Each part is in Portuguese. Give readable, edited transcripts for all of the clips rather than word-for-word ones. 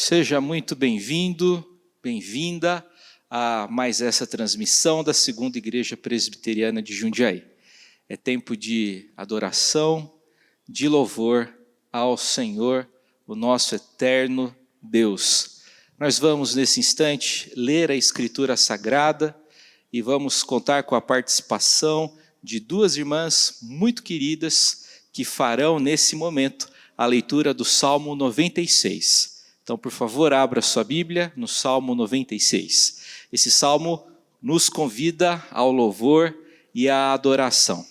Seja muito bem-vindo, bem-vinda a mais essa transmissão da Segunda Igreja Presbiteriana de Jundiaí. É tempo de adoração, de louvor ao Senhor, o nosso eterno Deus. Nós vamos, nesse instante, ler a Escritura Sagrada e vamos contar com a participação de duas irmãs muito queridas que farão, nesse momento, a leitura do Salmo 96. Então, por favor, abra sua Bíblia no Salmo 96. Esse salmo nos convida ao louvor e à adoração.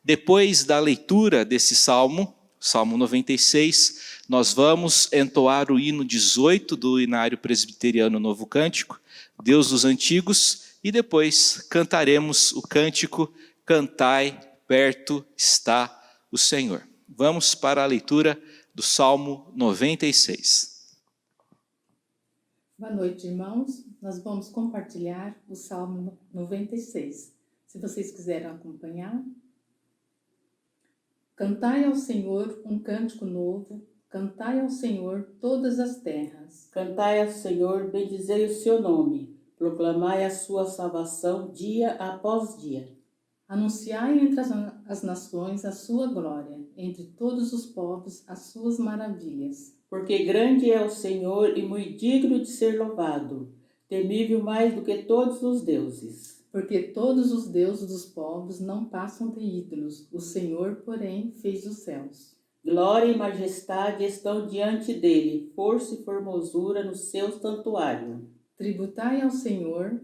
Depois da leitura desse salmo, Salmo 96, nós vamos entoar o hino 18 do Inário Presbiteriano Novo Cântico, Deus dos Antigos, e depois cantaremos o cântico Cantai, perto está o Senhor. Vamos para a leitura do Salmo 96. Boa noite, irmãos. Nós vamos compartilhar o Salmo 96. Se vocês quiserem acompanhar. Cantai ao Senhor um cântico novo, cantai ao Senhor todas as terras. Cantai ao Senhor, bendizei o seu nome, proclamai a sua salvação dia após dia. Anunciai entre as nações a sua glória, entre todos os povos as suas maravilhas. Porque grande é o Senhor e muito digno de ser louvado, temível mais do que todos os deuses. Porque todos os deuses dos povos não passam de ídolos, o Senhor, porém, fez os céus. Glória e majestade estão diante dele, força e formosura no seu santuário. Tributai ao Senhor,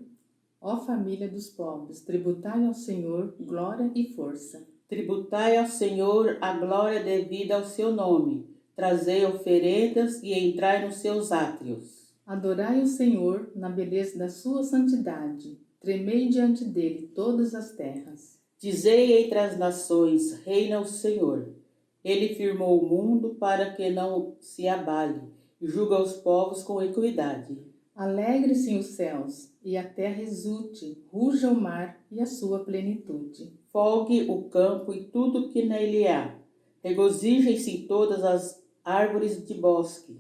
ó família dos povos, tributai ao Senhor glória e força. Tributai ao Senhor a glória devida ao seu nome. Trazei oferendas e entrai nos seus átrios. Adorai o Senhor na beleza da sua santidade. Tremei diante dele todas as terras. Dizei entre as nações, reina o Senhor. Ele firmou o mundo para que não se abale, e julga os povos com equidade. Alegre-se os céus, e a terra exulte, ruja o mar e a sua plenitude. Folgue o campo e tudo que nele há. Regozijem-se todas as árvores de bosque.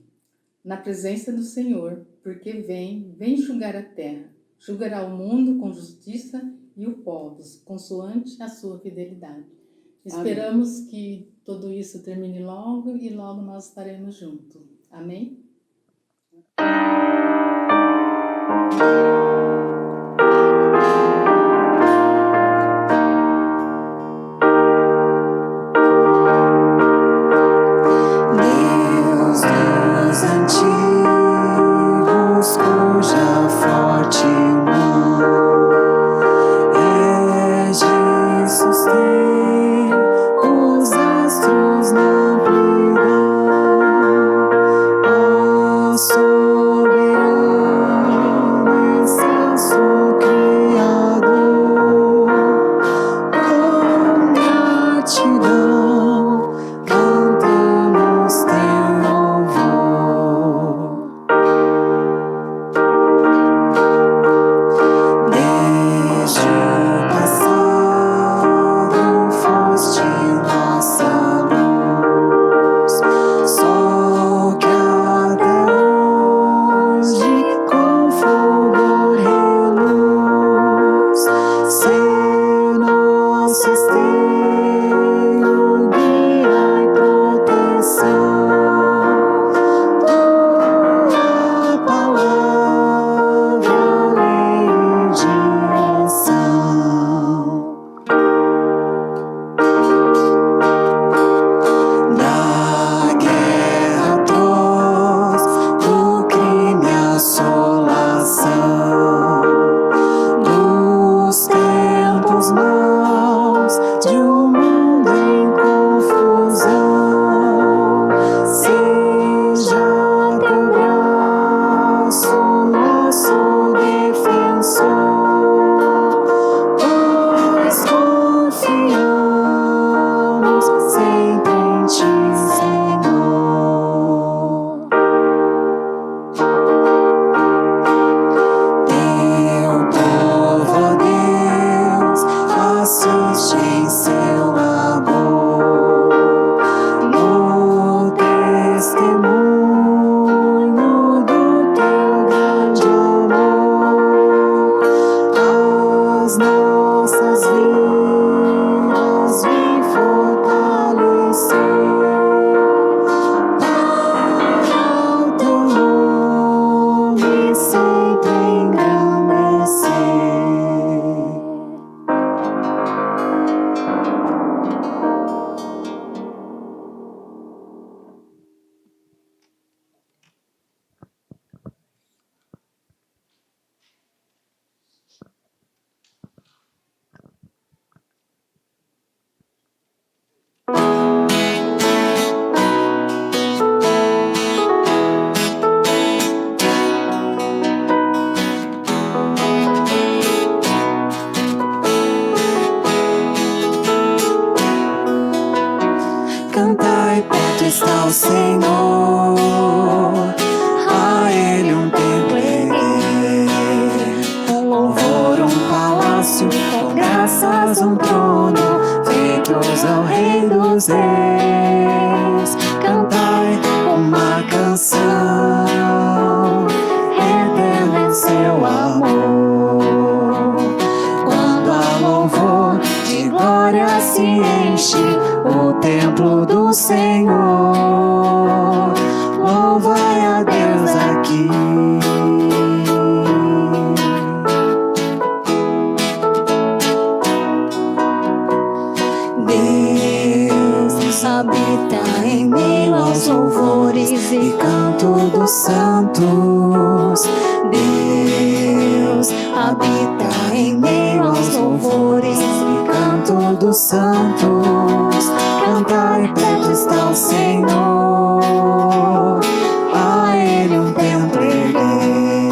Na presença do Senhor, porque vem julgar a terra. Julgará o mundo com justiça e o povos, consoante a sua fidelidade. Esperamos que tudo isso termine logo e logo nós estaremos juntos. Amém? Deus dos antigos, cuja forte mão é de suster os astros na amplidão, ó soberano, excelso Criador, com gratidão cantamos teu louvor. Desde o passado foste nossa luz, sol que até hoje com fulgor reluz. Ser nosso esteio, guia e proteção. Tua palavra, lei e direção. Na guerra atroz, do crime assolação, nos tempos maus de um está o Senhor. A Ele um templo erguer, com louvor um palácio, com graças um trono, feitos ao Rei dos Reis. Cantai uma canção, eterno é seu amor. Quando há louvor de glória se enche o templo do Senhor, louvai a Deus aqui. Deus habita em meio aos louvores e canto dos santos. Deus habita em meio aos louvores e canto dos santos. Cantai, perto está o Senhor. A Ele um templo erguer,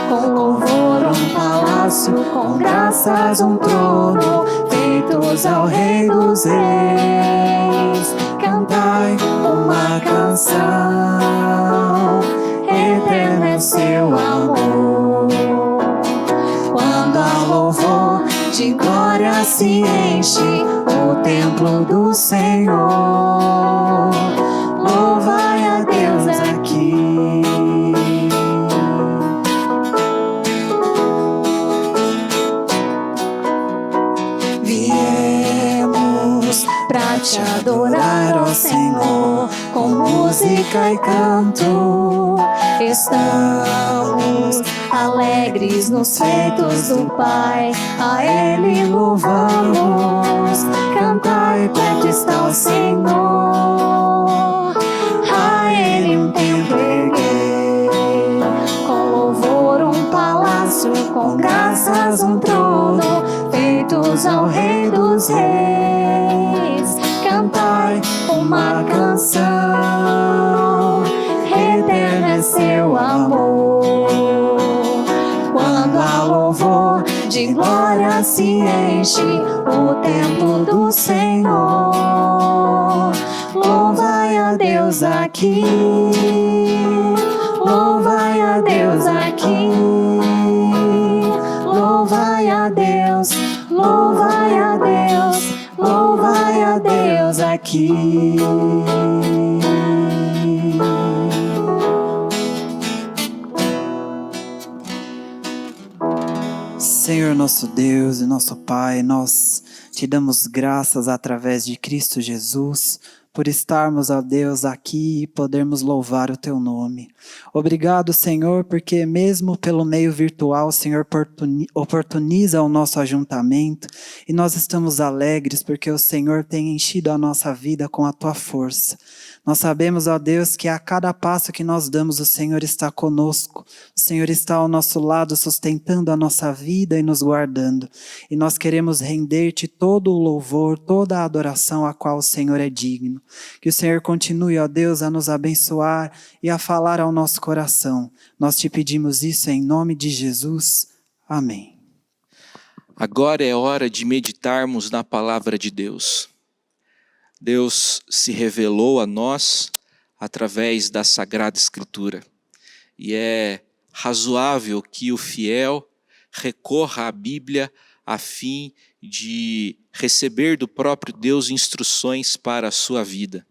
com louvor um palácio, com graças um trono, feitos ao Rei dos Reis. Cantai uma canção, eterno é seu amor. Quando há louvor de glória se enche o templo do Senhor, louvai a Deus aqui. Viemos pra te adorar, ó Senhor, com música e canto. Estamos alegres nos feitos do Pai, a Ele louvamos. Cantai, perto está o Senhor. A Ele um templo erguer, com louvor um palácio, com graças um trono, feitos ao Rei dos Reis. Cantai uma canção, eterno é seu amor. Quando há louvor de glória se enche o templo do Senhor, louvai a Deus aqui. Louvai a Deus aqui. Louvai a Deus, louvai a Deus, louvai a Deus aqui. Senhor nosso Deus e nosso Pai, nós te damos graças através de Cristo Jesus por estarmos, ó Deus, aqui e podermos louvar o Teu nome. Obrigado, Senhor, porque mesmo pelo meio virtual, o Senhor oportuniza o nosso ajuntamento e nós estamos alegres porque o Senhor tem enchido a nossa vida com a Tua força. Nós sabemos, ó Deus, que a cada passo que nós damos, o Senhor está conosco. O Senhor está ao nosso lado, sustentando a nossa vida e nos guardando. E nós queremos render-te todo o louvor, toda a adoração a qual o Senhor é digno. Que o Senhor continue, ó Deus, a nos abençoar e a falar ao nosso coração. Nós te pedimos isso em nome de Jesus. Amém. Agora é hora de meditarmos na palavra de Deus. Deus se revelou a nós através da Sagrada Escritura. E é razoável que o fiel recorra à Bíblia a fim de receber do próprio Deus instruções para a sua vida.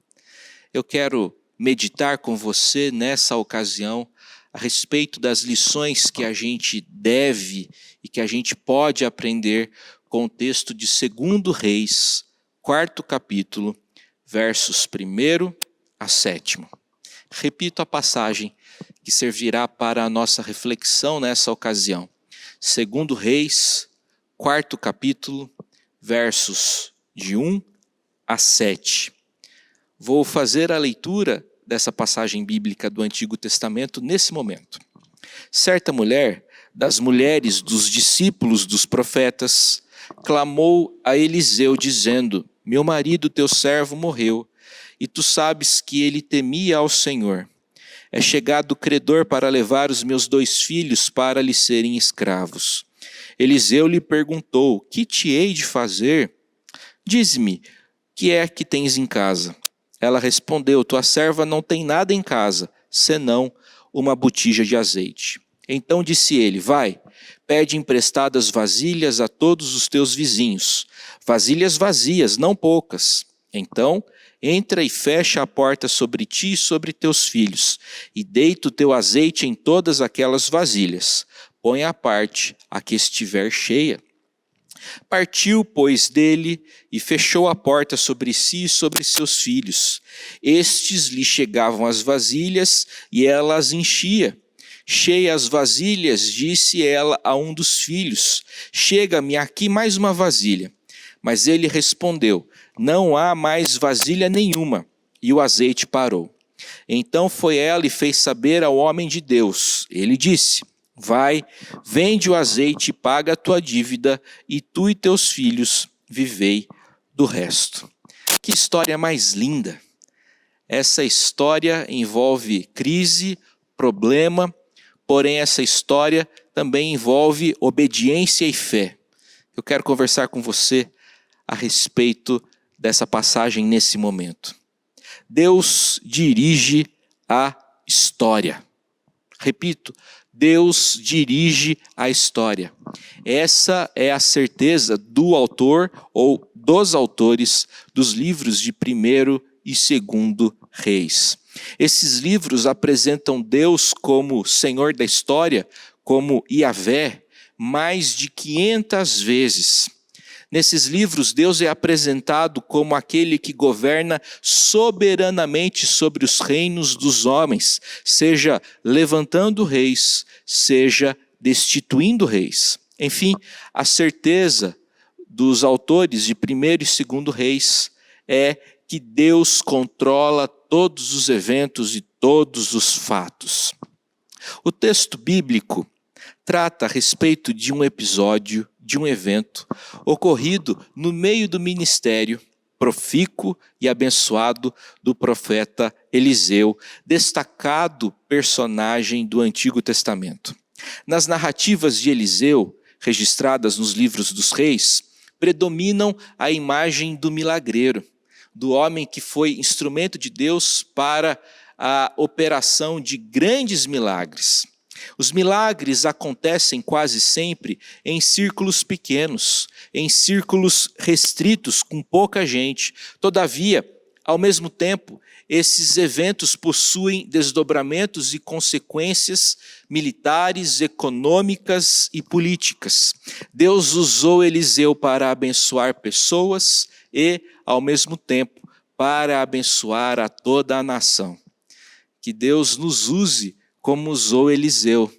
Eu quero meditar com você nessa ocasião a respeito das lições que a gente deve e que a gente pode aprender com o texto de 2 Reis, 4º capítulo, versos 1 a 7. Repito a passagem que servirá para a nossa reflexão nessa ocasião. 2 Reis, 4º capítulo, versos de 1 a 7. Vou fazer a leitura dessa passagem bíblica do Antigo Testamento nesse momento. Certa mulher, das mulheres dos discípulos dos profetas, clamou a Eliseu dizendo: meu marido, teu servo, morreu, e tu sabes que ele temia ao Senhor. É chegado o credor para levar os meus 2 filhos para lhe serem escravos. Eliseu lhe perguntou: que te hei de fazer? Dize-me, que é que tens em casa? Ela respondeu: tua serva não tem nada em casa, senão uma botija de azeite. Então disse ele: vai, pede emprestadas vasilhas a todos os teus vizinhos, vasilhas vazias, não poucas. Então entra e fecha a porta sobre ti e sobre teus filhos, e deita o teu azeite em todas aquelas vasilhas. Põe à parte a que estiver cheia. Partiu, pois, dele e fechou a porta sobre si e sobre seus filhos. Estes lhe chegavam as vasilhas e ela as enchia. Cheia as vasilhas, disse ela a um dos filhos: chega-me aqui mais uma vasilha. Mas ele respondeu: não há mais vasilha nenhuma. E o azeite parou. Então foi ela e fez saber ao homem de Deus. Ele disse: vai, vende o azeite e paga a tua dívida, e tu e teus filhos vivei do resto. Que história mais linda! Essa história envolve crise, problema, porém essa história também envolve obediência e fé. Eu quero conversar com você a respeito dessa passagem nesse momento. Deus dirige a história. Repito, Deus dirige a história. Essa é a certeza do autor ou dos autores dos livros de 1º e 2º Reis. Esses livros apresentam Deus como Senhor da história, como Yahvé, mais de 500 vezes. Nesses livros, Deus é apresentado como aquele que governa soberanamente sobre os reinos dos homens, seja levantando reis, seja destituindo reis. Enfim, a certeza dos autores de 1º e 2º Reis é que Deus controla todos os eventos e todos os fatos. O texto bíblico trata a respeito de um episódio, de um evento ocorrido no meio do ministério profícuo e abençoado do profeta Eliseu, destacado personagem do Antigo Testamento. Nas narrativas de Eliseu, registradas nos livros dos reis, predominam a imagem do milagreiro, do homem que foi instrumento de Deus para a operação de grandes milagres. Os milagres acontecem quase sempre em círculos pequenos, em círculos restritos, com pouca gente. Todavia, ao mesmo tempo, esses eventos possuem desdobramentos e consequências militares, econômicas e políticas. Deus usou Eliseu para abençoar pessoas e, ao mesmo tempo, para abençoar a toda a nação. Que Deus nos use como usou Eliseu,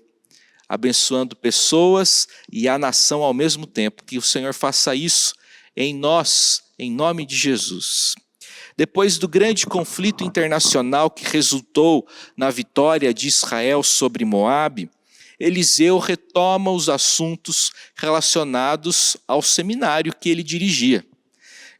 abençoando pessoas e a nação ao mesmo tempo. Que o Senhor faça isso em nós, em nome de Jesus. Depois do grande conflito internacional que resultou na vitória de Israel sobre Moabe, Eliseu retoma os assuntos relacionados ao seminário que ele dirigia.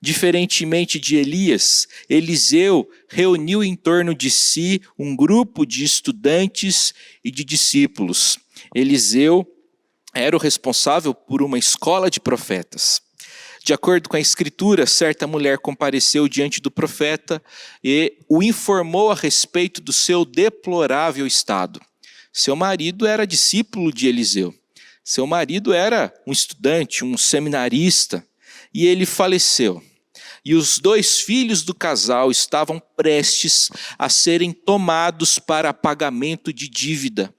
Diferentemente de Elias, Eliseu reuniu em torno de si um grupo de estudantes e de discípulos. Eliseu era o responsável por uma escola de profetas. De acordo com a Escritura, certa mulher compareceu diante do profeta e o informou a respeito do seu deplorável estado. Seu marido era discípulo de Eliseu. Seu marido era um estudante, um seminarista, e ele faleceu. E os 2 filhos do casal estavam prestes a serem tomados para pagamento de dívida.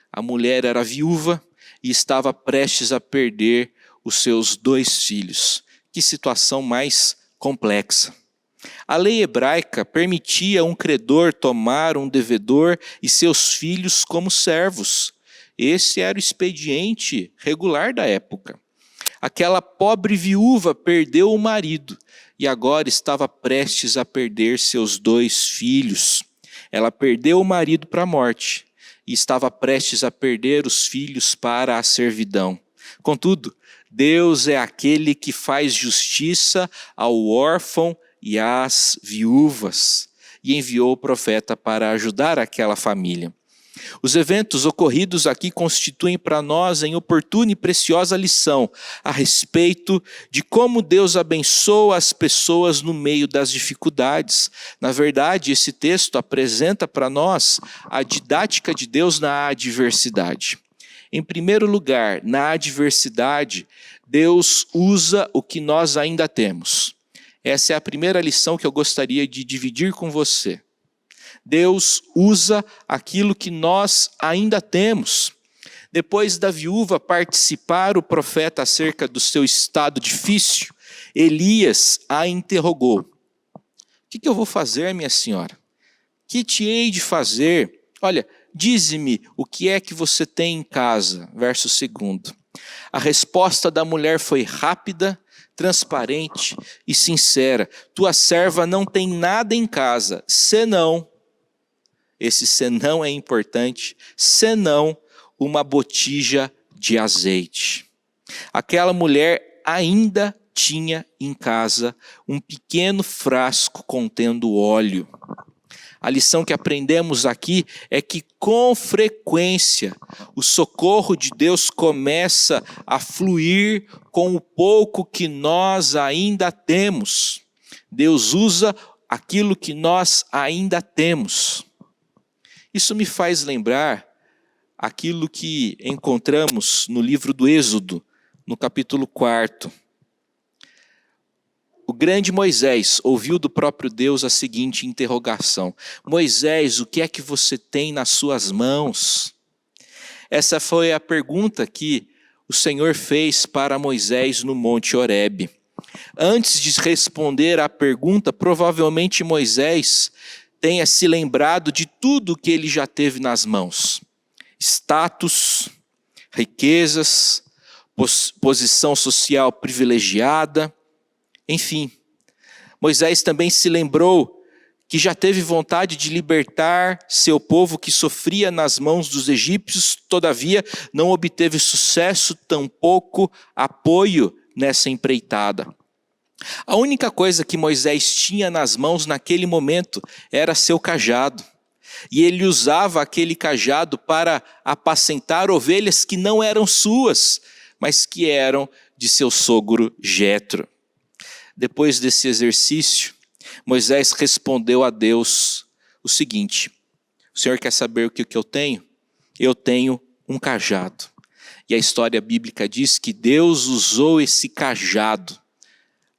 A mulher era viúva e estava prestes a perder os seus 2 filhos. Que situação mais complexa. A lei hebraica permitia um credor tomar um devedor e seus filhos como servos. Esse era o expediente regular da época. Aquela pobre viúva perdeu o marido e agora estava prestes a perder seus 2 filhos. Ela perdeu o marido para a morte e estava prestes a perder os filhos para a servidão. Contudo, Deus é aquele que faz justiça ao órfão e às viúvas, e enviou o profeta para ajudar aquela família. Os eventos ocorridos aqui constituem para nós em oportuna e preciosa lição a respeito de como Deus abençoa as pessoas no meio das dificuldades. Na verdade, esse texto apresenta para nós a didática de Deus na adversidade. Em primeiro lugar, na adversidade, Deus usa o que nós ainda temos. Essa é a primeira lição que eu gostaria de dividir com você. Deus usa aquilo que nós ainda temos. Depois da viúva participar o profeta acerca do seu estado difícil, Elias a interrogou: o que eu vou fazer, minha senhora? Que te hei de fazer? Olha, dize-me o que é que você tem em casa. Verso 2. A resposta da mulher foi rápida, transparente e sincera. Tua serva não tem nada em casa, senão, esse senão é importante, senão uma botija de azeite. Aquela mulher ainda tinha em casa um pequeno frasco contendo óleo. A lição que aprendemos aqui é que, com frequência, o socorro de Deus começa a fluir com o pouco que nós ainda temos. Deus usa aquilo que nós ainda temos. Isso me faz lembrar aquilo que encontramos no livro do Êxodo, no capítulo 4. O grande Moisés ouviu do próprio Deus a seguinte interrogação: Moisés, o que é que você tem nas suas mãos? Essa foi a pergunta que o Senhor fez para Moisés no Monte Horebe. Antes de responder à pergunta, provavelmente Moisés tenha se lembrado de tudo que ele já teve nas mãos: status, riquezas, posição social privilegiada. Enfim, Moisés também se lembrou que já teve vontade de libertar seu povo que sofria nas mãos dos egípcios, todavia não obteve sucesso, tampouco apoio nessa empreitada. A única coisa que Moisés tinha nas mãos naquele momento era seu cajado. E ele usava aquele cajado para apacentar ovelhas que não eram suas, mas que eram de seu sogro Jetro. Depois desse exercício, Moisés respondeu a Deus o seguinte: o Senhor quer saber o que eu tenho? Eu tenho um cajado. E a história bíblica diz que Deus usou esse cajado,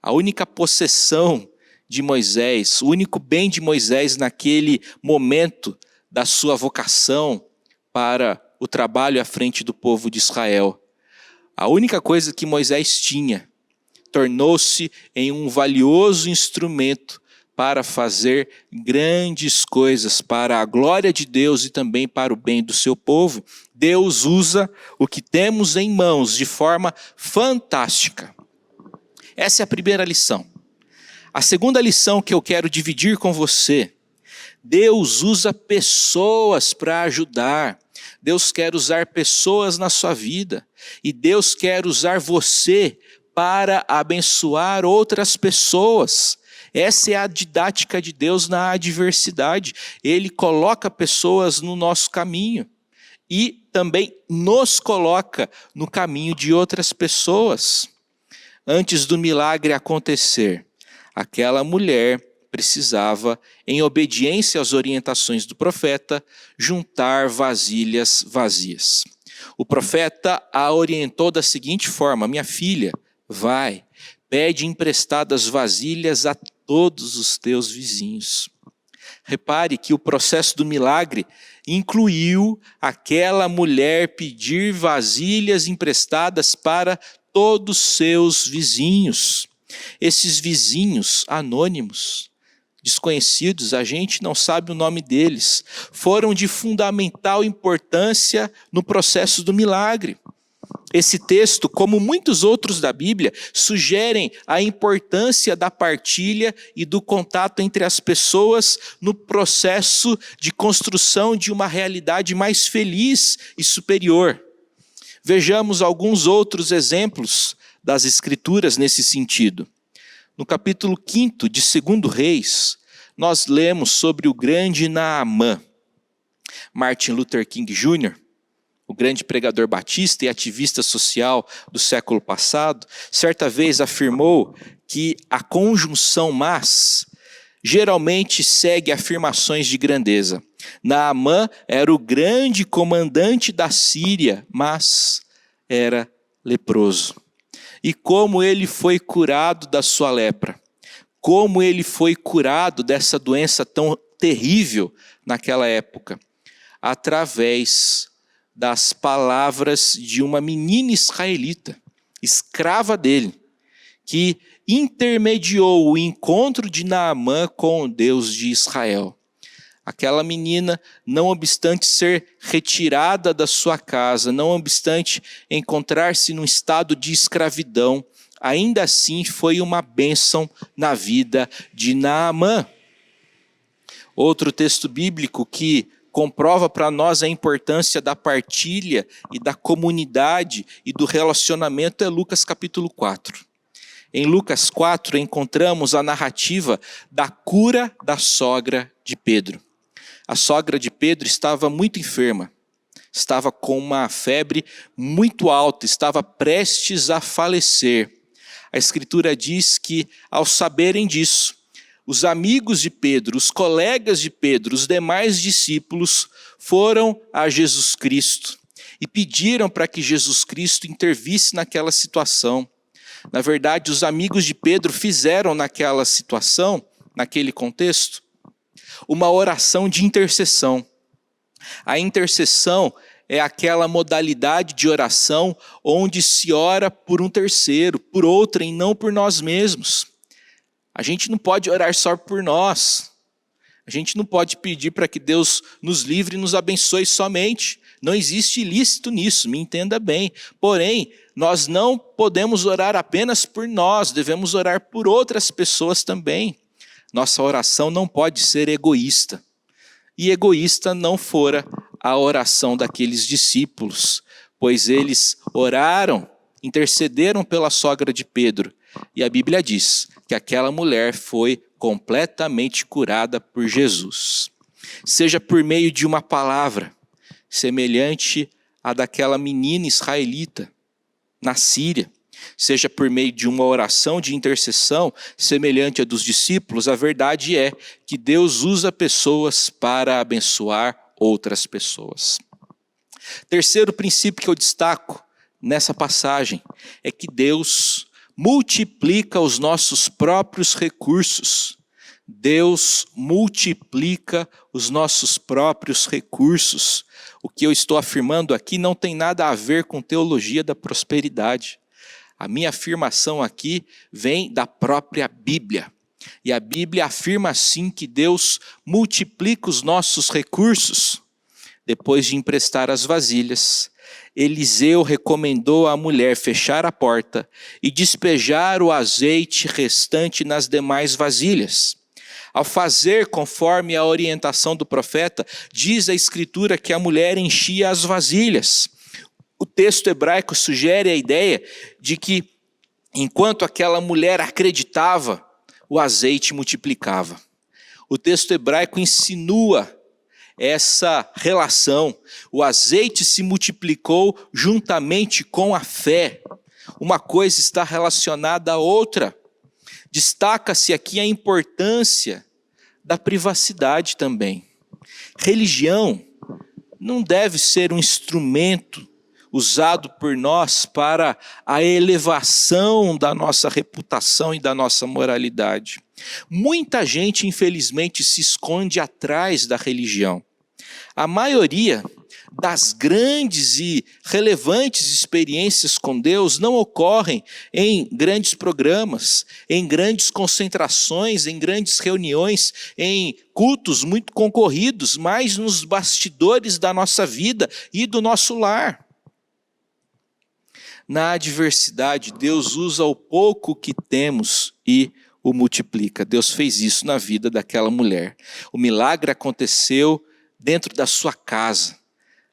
a única possessão de Moisés, o único bem de Moisés naquele momento da sua vocação para o trabalho à frente do povo de Israel. A única coisa que Moisés tinha tornou-se em um valioso instrumento para fazer grandes coisas para a glória de Deus e também para o bem do seu povo. Deus usa o que temos em mãos de forma fantástica. Essa é a primeira lição. A segunda lição que eu quero dividir com você: Deus usa pessoas para ajudar. Deus quer usar pessoas na sua vida. E Deus quer usar você para abençoar outras pessoas. Essa é a didática de Deus na adversidade. Ele coloca pessoas no nosso caminho e também nos coloca no caminho de outras pessoas. Antes do milagre acontecer, aquela mulher precisava, em obediência às orientações do profeta, juntar vasilhas vazias. O profeta a orientou da seguinte forma: minha filha, vai, pede emprestadas vasilhas a todos os teus vizinhos. Repare que o processo do milagre incluiu aquela mulher pedir vasilhas emprestadas para todos os seus vizinhos. Esses vizinhos anônimos, desconhecidos, a gente não sabe o nome deles, foram de fundamental importância no processo do milagre. Esse texto, como muitos outros da Bíblia, sugerem a importância da partilha e do contato entre as pessoas no processo de construção de uma realidade mais feliz e superior. Vejamos alguns outros exemplos das Escrituras nesse sentido. No capítulo 5 de 2 Reis, nós lemos sobre o grande Naamã. Martin Luther King Jr., o grande pregador batista e ativista social do século passado, certa vez afirmou que a conjunção mas geralmente segue afirmações de grandeza. Naamã era o grande comandante da Síria, mas era leproso. E como ele foi curado da sua lepra? Como ele foi curado dessa doença tão terrível naquela época? Através das palavras de uma menina israelita, escrava dele, que intermediou o encontro de Naamã com o Deus de Israel. Aquela menina, não obstante ser retirada da sua casa, não obstante encontrar-se num estado de escravidão, ainda assim foi uma bênção na vida de Naamã. Outro texto bíblico que comprova para nós a importância da partilha e da comunidade e do relacionamento é Lucas capítulo 4. Em Lucas 4 encontramos a narrativa da cura da sogra de Pedro. A sogra de Pedro estava muito enferma, estava com uma febre muito alta, estava prestes a falecer. A Escritura diz que, ao saberem disso, os amigos de Pedro, os colegas de Pedro, os demais discípulos foram a Jesus Cristo e pediram para que Jesus Cristo intervisse naquela situação. Na verdade, os amigos de Pedro fizeram naquela situação, naquele contexto, uma oração de intercessão. A intercessão é aquela modalidade de oração onde se ora por um terceiro, por outrem, não por nós mesmos. A gente não pode orar só por nós. A gente não pode pedir para que Deus nos livre e nos abençoe somente. Não existe ilícito nisso, me entenda bem. Porém, nós não podemos orar apenas por nós, devemos orar por outras pessoas também. Nossa oração não pode ser egoísta. E egoísta não fora a oração daqueles discípulos, pois eles oraram, intercederam pela sogra de Pedro. E a Bíblia diz que aquela mulher foi completamente curada por Jesus. Seja por meio de uma palavra, semelhante à daquela menina israelita na Síria, seja por meio de uma oração de intercessão semelhante à dos discípulos, a verdade é que Deus usa pessoas para abençoar outras pessoas. Terceiro princípio que eu destaco nessa passagem é que Deus multiplica os nossos próprios recursos. Deus multiplica os nossos próprios recursos. O que eu estou afirmando aqui não tem nada a ver com teologia da prosperidade. A minha afirmação aqui vem da própria Bíblia. E a Bíblia afirma assim que Deus multiplica os nossos recursos. Depois de emprestar as vasilhas, Eliseu recomendou à mulher fechar a porta e despejar o azeite restante nas demais vasilhas. Ao fazer conforme a orientação do profeta, diz a Escritura que a mulher enchia as vasilhas. O texto hebraico sugere a ideia de que, enquanto aquela mulher acreditava, o azeite multiplicava. O texto hebraico insinua essa relação. O azeite se multiplicou juntamente com a fé. Uma coisa está relacionada à outra. Destaca-se aqui a importância da privacidade também. Religião não deve ser um instrumento usado por nós para a elevação da nossa reputação e da nossa moralidade. Muita gente, infelizmente, se esconde atrás da religião. A maioria das grandes e relevantes experiências com Deus não ocorrem em grandes programas, em grandes concentrações, em grandes reuniões, em cultos muito concorridos, mas nos bastidores da nossa vida e do nosso lar. Na adversidade, Deus usa o pouco que temos e o multiplica. Deus fez isso na vida daquela mulher. O milagre aconteceu dentro da sua casa.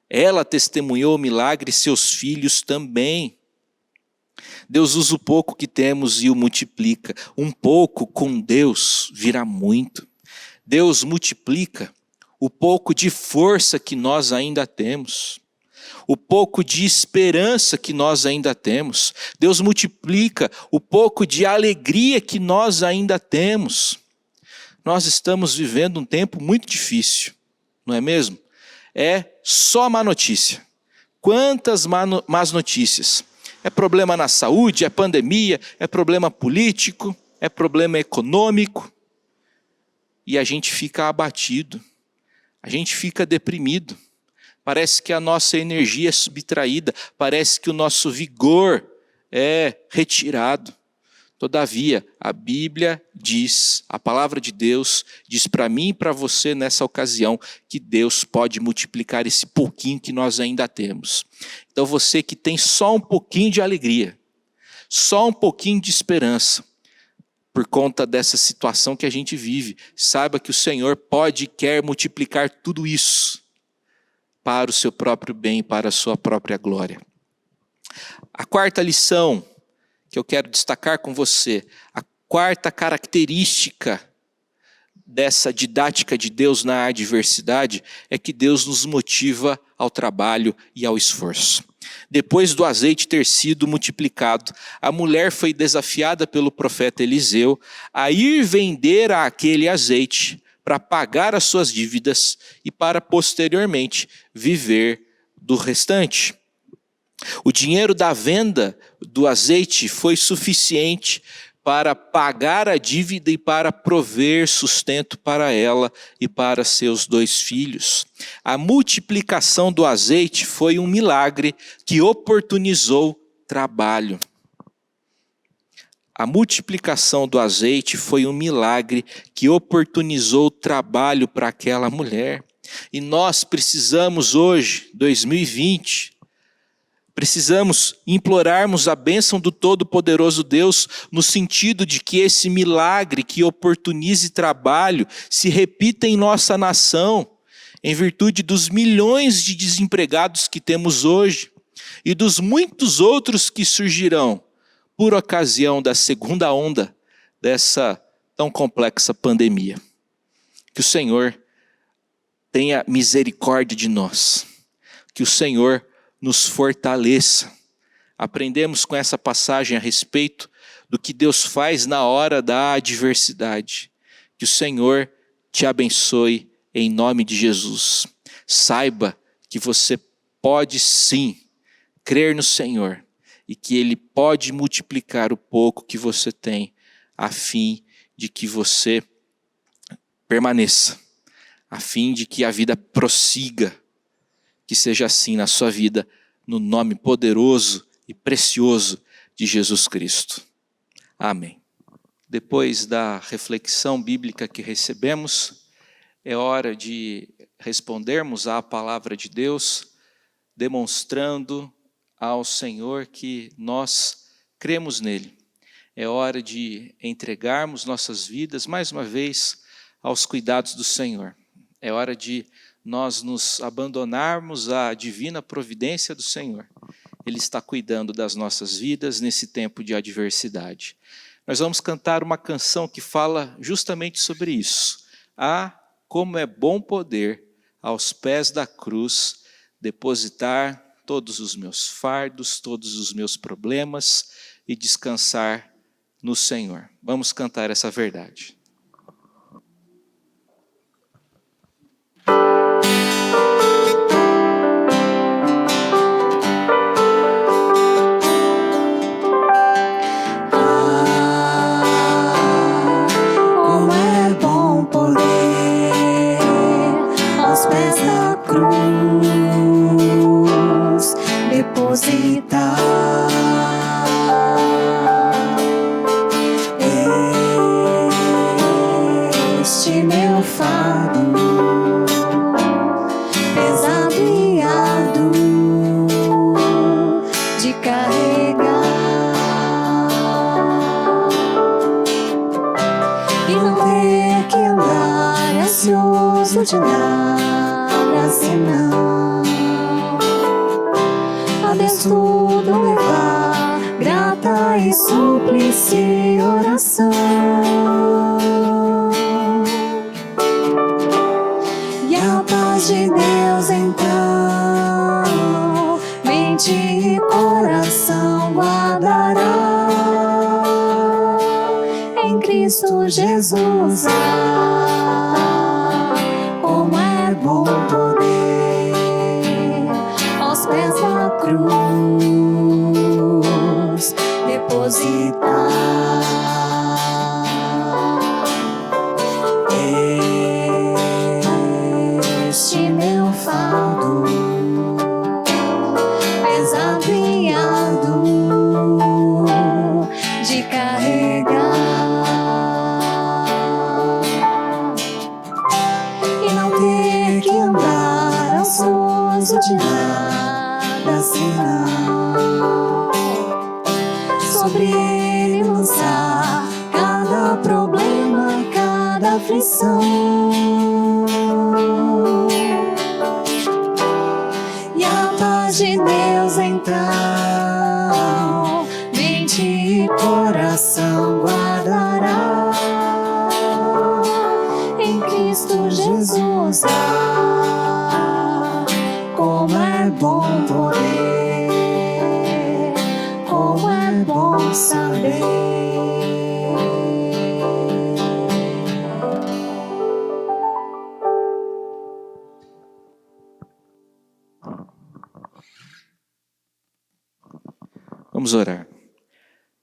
Ela testemunhou o milagre e seus filhos também. Deus usa o pouco que temos e o multiplica. Um pouco com Deus virá muito. Deus multiplica o pouco de força que nós ainda temos, o pouco de esperança que nós ainda temos. Deus multiplica o pouco de alegria que nós ainda temos. Nós estamos vivendo um tempo muito difícil, não é mesmo? É só má notícia. Quantas más notícias? É problema na saúde, é pandemia, é problema político, é problema econômico. E a gente fica abatido, a gente fica deprimido. Parece que a nossa energia é subtraída, parece que o nosso vigor é retirado. Todavia, a Bíblia diz, a palavra de Deus diz para mim e para você nessa ocasião, que Deus pode multiplicar esse pouquinho que nós ainda temos. Então você que tem só um pouquinho de alegria, só um pouquinho de esperança, por conta dessa situação que a gente vive, saiba que o Senhor pode e quer multiplicar tudo isso para o seu próprio bem, para a sua própria glória. A quarta lição que eu quero destacar com você, a quarta característica dessa didática de Deus na adversidade, é que Deus nos motiva ao trabalho e ao esforço. Depois do azeite ter sido multiplicado, a mulher foi desafiada pelo profeta Eliseu a ir vender aquele azeite para pagar as suas dívidas e para posteriormente viver do restante. O dinheiro da venda do azeite foi suficiente para pagar a dívida e para prover sustento para ela e para seus 2 filhos. A multiplicação do azeite foi um milagre que oportunizou trabalho. A multiplicação do azeite foi um milagre que oportunizou trabalho para aquela mulher. E nós precisamos hoje, 2020, precisamos implorarmos a bênção do Todo-Poderoso Deus, no sentido de que esse milagre que oportunize trabalho se repita em nossa nação, em virtude dos milhões de desempregados que temos hoje e dos muitos outros que surgirão por ocasião da segunda onda dessa tão complexa pandemia. Que o Senhor tenha misericórdia de nós, que o Senhor nos fortaleça. Aprendemos com essa passagem a respeito do que Deus faz na hora da adversidade. Que o Senhor te abençoe em nome de Jesus. Saiba que você pode sim crer no Senhor e que Ele pode multiplicar o pouco que você tem, a fim de que você permaneça, a fim de que a vida prossiga. Que seja assim na sua vida, no nome poderoso e precioso de Jesus Cristo. Amém. Depois da reflexão bíblica que recebemos, é hora de respondermos à palavra de Deus, demonstrando ao Senhor que nós cremos nele. É hora de entregarmos nossas vidas, mais uma vez, aos cuidados do Senhor. É hora de nós nos abandonarmos à divina providência do Senhor. Ele está cuidando das nossas vidas nesse tempo de adversidade. Nós vamos cantar uma canção que fala justamente sobre isso. Ah, como é bom poder, aos pés da cruz, depositar todos os meus fardos, todos os meus problemas e descansar no Senhor. Vamos cantar essa verdade. Depositar este meu fardo pesado e árduo de carregar, e não ter que andar ansioso de nada senão a Deus tudo levar, grata e súplice oração. E a Cristo Jesus. Ah, como é bom poder aos pés da cruz depositar este meu fardo pesado e árduo de carregar, e não ter que andar ansioso de nada senão sobre ele lançar cada problema, cada aflição. E a paz de Deus então mente e coração guardará em Cristo Jesus. Ah, como é bom poder, como é bom saber. Vamos orar.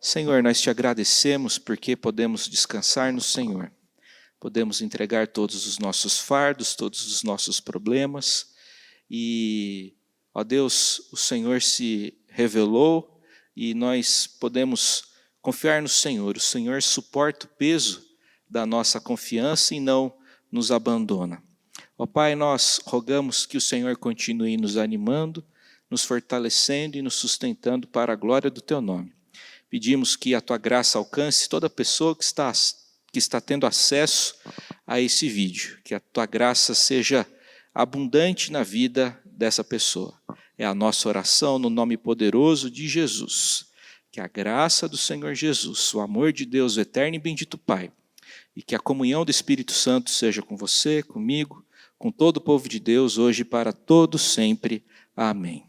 Senhor, nós te agradecemos porque podemos descansar no Senhor. Podemos entregar todos os nossos fardos, todos os nossos problemas. E, ó Deus, o Senhor se revelou e nós podemos confiar no Senhor. O Senhor suporta o peso da nossa confiança e não nos abandona. Ó Pai, nós rogamos que o Senhor continue nos animando, nos fortalecendo e nos sustentando para a glória do Teu nome. Pedimos que a Tua graça alcance toda pessoa que está tendo acesso a esse vídeo, que a Tua graça seja abundante na vida dessa pessoa. É a nossa oração no nome poderoso de Jesus. Que a graça do Senhor Jesus, o amor de Deus, o eterno e bendito Pai, e que a comunhão do Espírito Santo seja com você, comigo, com todo o povo de Deus, hoje e para todos sempre. Amém.